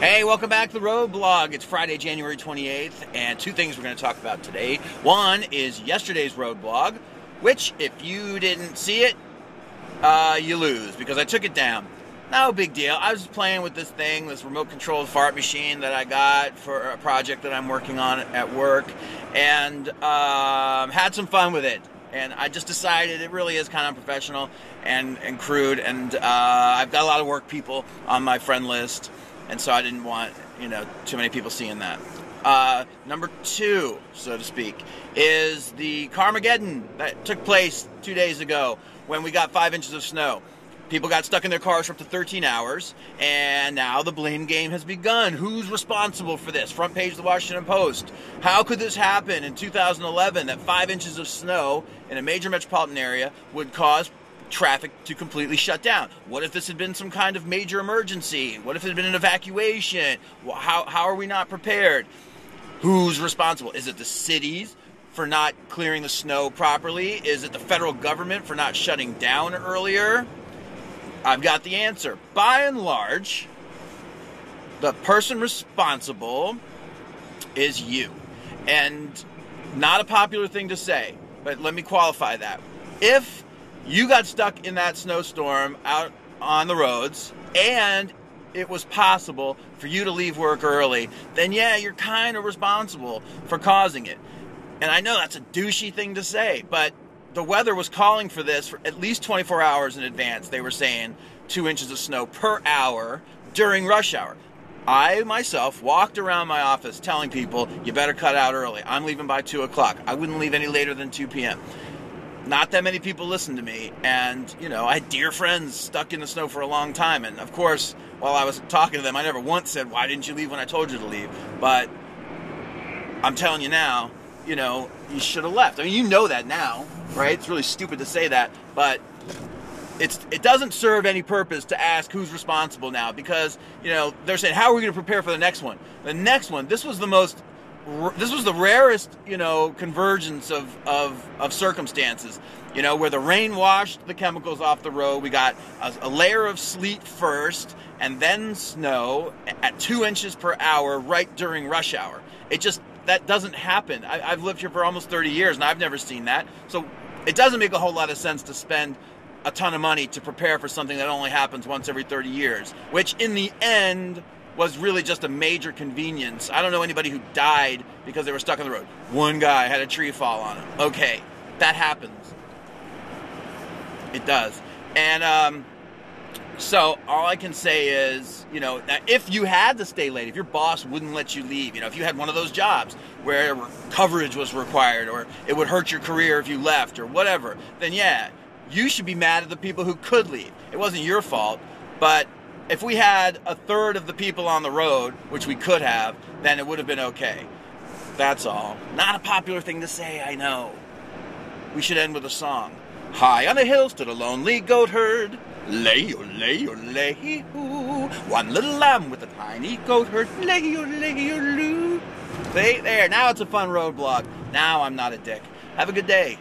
Hey, welcome back to the Road Blog. It's Friday, January 28th, and two things we're going to talk about today. One is yesterday's Road Blog, which, if you didn't see it, you lose, because I took it down. No big deal. I was playing with this thing, this remote-controlled fart machine that I got for a project that I'm working on at work, and had some fun with it. And I just decided it really is kind of unprofessional and crude, and I've got a lot of work people on my friend list, and so I didn't want, too many people seeing that. Number two, so to speak, is the Carmageddon that took place 2 days ago when we got 5 inches of snow. People got stuck in their cars for up to 13 hours, and now the blame game has begun. Who's responsible for this? Front page of the Washington Post. How could this happen in 2011, that 5 inches of snow in a major metropolitan area would cause traffic to completely shut down? What if this had been some kind of major emergency? What if it had been an evacuation? How are we not prepared? Who's responsible? Is it the cities for not clearing the snow properly? Is it the federal government for not shutting down earlier? I've got the answer. By and large, the person responsible is you. And not a popular thing to say, but let me qualify that. If you got stuck in that snowstorm out on the roads and it was possible for you to leave work early, then yeah, you're kind of responsible for causing it. And I know that's a douchey thing to say, but the weather was calling for this for at least 24 hours in advance. They were saying 2 inches of snow per hour during rush hour. I, myself, walked around my office telling people, you better cut out early. I'm leaving by 2 o'clock. I wouldn't leave any later than 2 p.m. Not that many people listened to me. And, I had dear friends stuck in the snow for a long time. And, of course, while I was talking to them, I never once said, why didn't you leave when I told you to leave? But I'm telling you now, you should have left. I mean, you know that now, right? It's really stupid to say that, but it doesn't serve any purpose to ask who's responsible now, because, they're saying, how are we going to prepare for the next one? The next one, this was the rarest, convergence of circumstances, where the rain washed the chemicals off the road. We got a layer of sleet first, and then snow at 2 inches per hour right during rush hour. That doesn't happen. I've lived here for almost 30 years, and I've never seen that. So it doesn't make a whole lot of sense to spend a ton of money to prepare for something that only happens once every 30 years, which in the end was really just a major convenience. I don't know anybody who died because they were stuck on the road. One guy had a tree fall on him. Okay, that happens. It does. And so all I can say is, now if you had to stay late, if your boss wouldn't let you leave, if you had one of those jobs where coverage was required, or it would hurt your career if you left, or whatever, then yeah, you should be mad at the people who could leave. It wasn't your fault, but if we had a third of the people on the road, which we could have, then it would have been okay. That's all. Not a popular thing to say, I know. We should end with a song. High on a hill stood a lonely goat herd. Lay-o-lay-o-lay-hoo. One little lamb with a tiny goat herd. Lay-o-lay-o-loo. There, now it's a fun road blog. Now I'm not a dick. Have a good day.